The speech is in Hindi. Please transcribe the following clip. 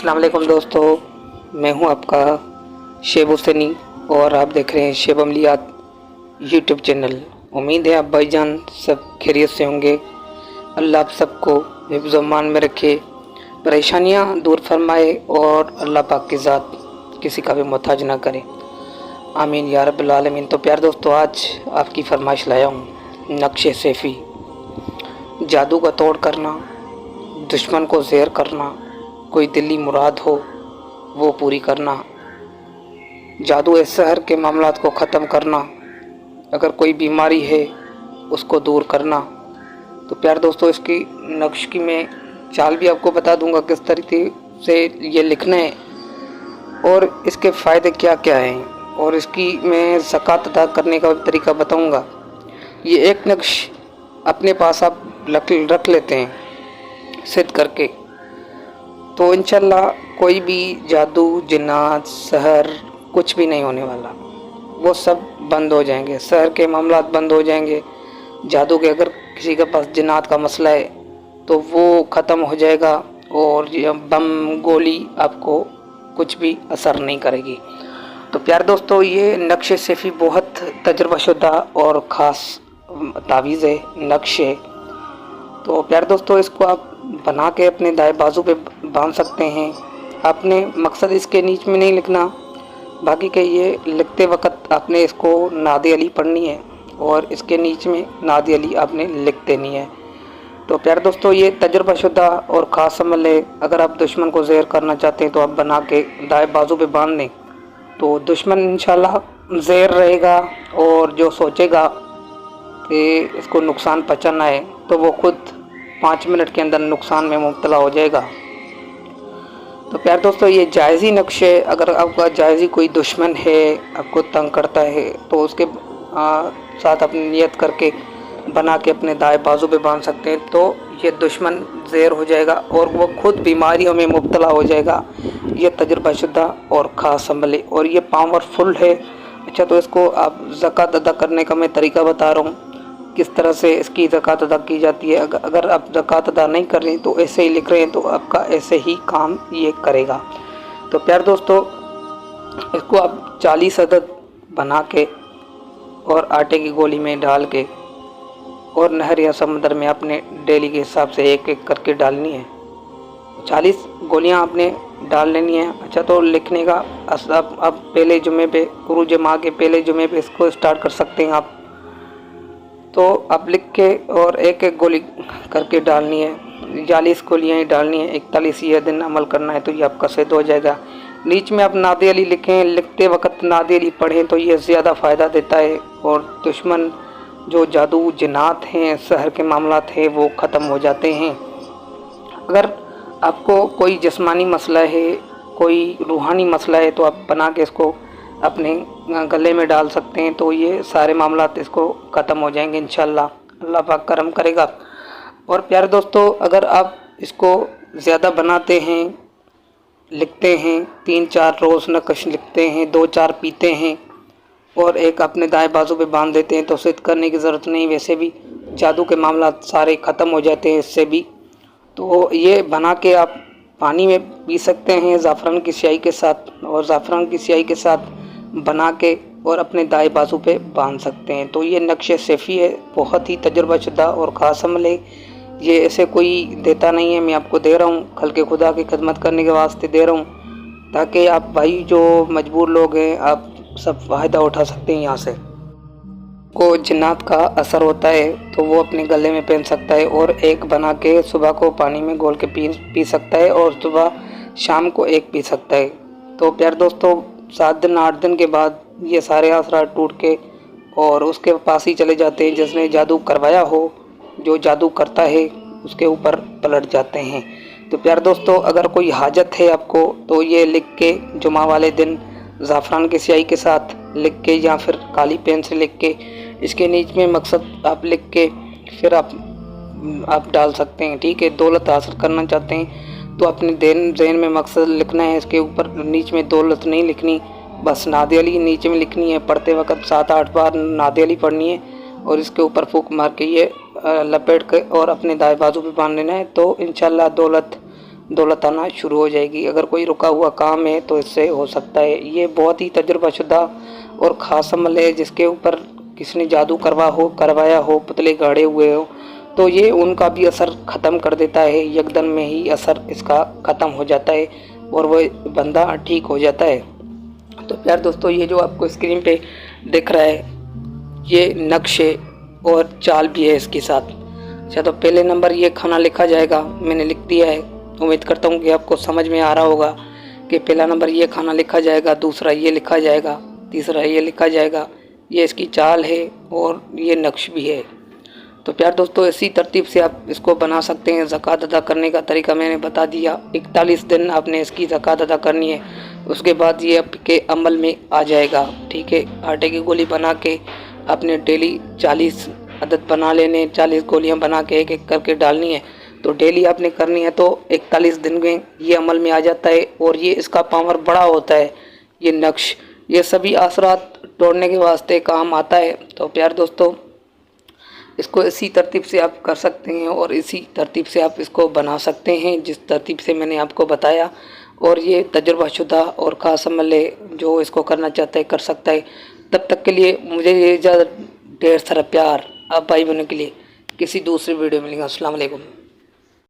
अस्सलाम वालेकुम दोस्तों, मैं हूं आपका शेब हुसैनी और आप देख रहे हैं शेब अमलियात यूट्यूब चैनल। उम्मीद है आप भाईजान सब खैरियत से होंगे। अल्लाह आप सबको हिफ्ज़ अमान में रखे, परेशानियां दूर फरमाए और अल्लाह पाक की ज़ात किसी का भी मोहताज ना करे, आमीन या रब्बिल आलमीन। तो प्यार दोस्तों, आज आपकी फरमाइश लाया हूँ नक्शे सेफ़ी। जादू का तोड़ करना, दुश्मन को ज़ेर करना, कोई दिली मुराद हो वो पूरी करना, जादू शहर के मामलात को ख़त्म करना, अगर कोई बीमारी है उसको दूर करना। तो प्यार दोस्तों, इसकी नक्श की मैं चाल भी आपको बता दूंगा किस तरीके से ये लिखना है और इसके फ़ायदे क्या क्या हैं, और इसकी मैं ज़कात अदा करने का तरीका बताऊंगा। ये एक नक्श अपने पास आप रख लेते हैं सिद्ध करके, तो इंशाल्लाह कोई भी जादू जिन्नात सहर कुछ भी नहीं होने वाला, वो सब बंद हो जाएंगे। सहर के मामलात बंद हो जाएंगे, जादू के अगर किसी के पास जिन्नात का मसला है तो वो ख़त्म हो जाएगा और ये बम गोली आपको कुछ भी असर नहीं करेगी। तो प्यार दोस्तों, ये नक्शे सेफ़ी बहुत तजुर्बाशुदा और ख़ास तावीज़ है, नक्श है। तो प्यार दोस्तों, इसको आप बना के अपने दाएं बाजू पे बांध सकते हैं। आपने मकसद इसके नीच में नहीं लिखना, बाकी के ये लिखते वक्त आपने इसको नादे अली पढ़नी है और इसके नीच में नादे अली आपने लिख देनी है। तो प्यार दोस्तों, ये तजुर्बाशुदा और ख़ास अमल है। अगर आप दुश्मन को ज़ेर करना चाहते हैं तो आप बना के दाएं बाजू पे बांध दें, तो दुश्मन इंशाल्लाह ज़ेर रहेगा और जो सोचेगा कि इसको नुकसान पहुंचाना है तो वो खुद 5 मिनट के अंदर नुकसान में मुब्तला हो जाएगा। तो प्यार दोस्तों, ये जायज़ी नक्श है। अगर आपका जायज़ी कोई दुश्मन है, आपको तंग करता है, तो उसके साथ अपनी नियत करके बना के अपने दाएं बाजू पे बांध सकते हैं, तो ये दुश्मन ज़ेर हो जाएगा और वो खुद बीमारियों में मुब्तला हो जाएगा। ये तजुर्बाशुदा और ख़ास अमल है और ये पावरफुल है। अच्छा, तो इसको आप ज़कात अदा करने का मैं तरीका बता रहा हूँ, किस तरह से इसकी ज़कात अदा की जाती है। अगर आप ज़कात अदा नहीं कर रहे हैं तो ऐसे ही लिख रहे हैं तो आपका ऐसे ही काम ये करेगा। तो प्यार दोस्तों, इसको आप 40 अदद बना के और आटे की गोली में डाल के और नहर या समुद्र में आपने डेली के हिसाब से एक एक करके डालनी है। 40 गोलियां आपने डाल लेनी है। अच्छा, तो लिखने का आप पहले जुमे पे, गुरु जमा के पहले जुमे पे इसको स्टार्ट कर सकते हैं आप। तो आप लिख के और एक एक गोली करके डालनी है, 40 गोलियाँ ही डालनी है। 41 ये दिन अमल करना है तो ये आपका सिद्ध हो जाएगा। नीच में आप नादे अली लिखें, लिखते वक्त नादे अली पढ़ें तो ये ज़्यादा फ़ायदा देता है और दुश्मन जो जादू जिन्नात हैं, सहर के मामलात हैं, वो ख़त्म हो जाते हैं। अगर आपको कोई जिस्मानी मसला है, कोई रूहानी मसला है, तो आप बना के इसको अपने गले में डाल सकते हैं, तो ये सारे मामलात इसको ख़त्म हो जाएंगे इंशाल्लाह। अल्लाह पाक करम करेगा। और प्यारे दोस्तों, अगर आप इसको ज़्यादा बनाते हैं, लिखते हैं, 3-4 रोज़ नक्श लिखते हैं, 2-4 पीते हैं और एक अपने दाएं बाजू पे बांध देते हैं, तो सिद्ध करने की ज़रूरत नहीं। वैसे भी जादू के मामलात सारे ख़त्म हो जाते हैं इससे भी। तो ये बना के आप पानी में पी सकते हैं ज़ाफ़रान की स्याही के साथ, और ज़ाफ़रान की स्याही के साथ बना के और अपने दाएं बाजू पे बांध सकते हैं। तो ये नक्शे सेफ़ी है, बहुत ही तजुर्बाशुदा और ख़ास अमल है। ये ऐसे कोई देता नहीं है, मैं आपको दे रहा हूँ, खल्क़े खुदा की खिदमत करने के वास्ते दे रहा हूँ, ताकि आप भाई जो मजबूर लोग हैं आप सब फ़ायदा उठा सकते हैं। यहाँ से को जिन्नात का असर होता है तो वो अपने गले में पहन सकता है और एक बना के सुबह को पानी में घोल के पी सकता है और सुबह शाम को एक पी सकता है। तो प्यार दोस्तों, 7 दिन 8 दिन के बाद ये सारे असरार टूट के और उसके पास ही चले जाते हैं जिसने जादू करवाया हो, जो जादू करता है उसके ऊपर पलट जाते हैं। तो प्यार दोस्तों, अगर कोई हाजत है आपको तो ये लिख के जुमा वाले दिन ज़ाफ़रान की स्याही के साथ लिख के या फिर काली पेन से लिख के इसके नीच में मकसद आप लिख के फिर आप डाल सकते हैं। ठीक है, दौलत हासिल करना चाहते हैं तो अपने ज़हन में मकसद लिखना है, इसके ऊपर नीच में दौलत नहीं लिखनी, बस नादे अली नीचे में लिखनी है। पढ़ते वक्त 7-8 बार नादे अली पढ़नी है और इसके ऊपर फूंक मार के ये लपेट के और अपने दाएं बाजू पे बांध लेना है। तो इंशाल्लाह दौलत दौलत आना शुरू हो जाएगी। अगर कोई रुका हुआ काम है तो इससे हो सकता है। ये बहुत ही तजुर्बाशुदा और ख़ास अमल है, जिसके ऊपर किसी ने जादू करवाया हो, पुतले गाड़े हुए हो, तो ये उनका भी असर ख़त्म कर देता है। यकदम में ही असर इसका ख़त्म हो जाता है और वह बंदा ठीक हो जाता है। तो प्यार दोस्तों, ये जो आपको स्क्रीन पे दिख रहा है, ये नक्शे और चाल भी है इसके साथ। अच्छा, तो पहले नंबर ये खाना लिखा जाएगा, मैंने लिख दिया है। उम्मीद करता हूँ कि आपको समझ में आ रहा होगा कि पहला नंबर ये खाना लिखा जाएगा, दूसरा ये लिखा जाएगा, तीसरा ये लिखा जाएगा। ये इसकी चाल है और ये नक्श भी है। तो प्यार दोस्तों, इसी तरतीब से आप इसको बना सकते हैं। ज़कात अदा करने का तरीका मैंने बता दिया। 41 दिन आपने इसकी ज़कात अदा करनी है, उसके बाद ये आपके अमल में आ जाएगा। ठीक है, आटे की गोली बना के आपने डेली 40 अदद बना लेने, 40 गोलियां बना के एक एक करके डालनी है। तो डेली आपने करनी है, तो 41 दिन में ये अमल में आ जाता है और ये इसका पावर बड़ा होता है। ये नक्श, ये सभी असरात तोड़ने के वास्ते काम आता है। तो प्यार दोस्तों, इसको इसी तरतीब से आप कर सकते हैं और इसी तरतीब से आप इसको बना सकते हैं जिस तरतीब से मैंने आपको बताया। और ये तजुर्बाशुदा और ख़ास अमल है, जो इसको करना चाहता है कर सकता है। तब तक के लिए मुझे ये ज़्यादा ढेर सारा प्यार आप भाई बहनों के लिए। किसी दूसरी वीडियो में मिलेंगे। अस्सलाम वालेकुम।